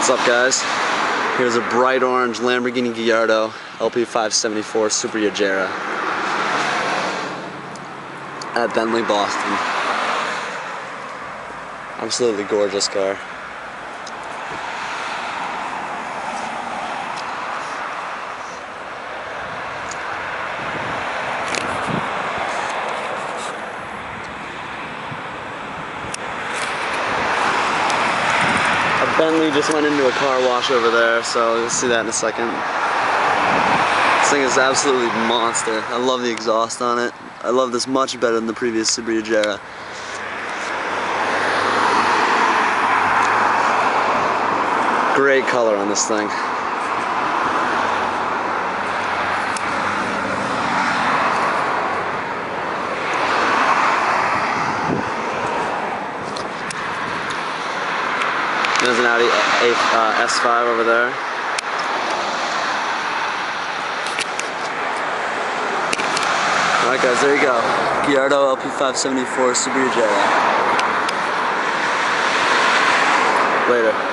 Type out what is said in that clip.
What's up, guys? Here's a bright orange Lamborghini Gallardo LP574 Superleggera at Bentley, Boston. Absolutely gorgeous car. Bentley just went into a car wash over there, so you'll see that in a second. This thing is absolutely monster. I love the exhaust on it. I love this much better than the previous Superleggera. Great color on this thing. There's an Audi S5 over there. Alright guys, there you go. Gallardo LP574 Superleggera. Later.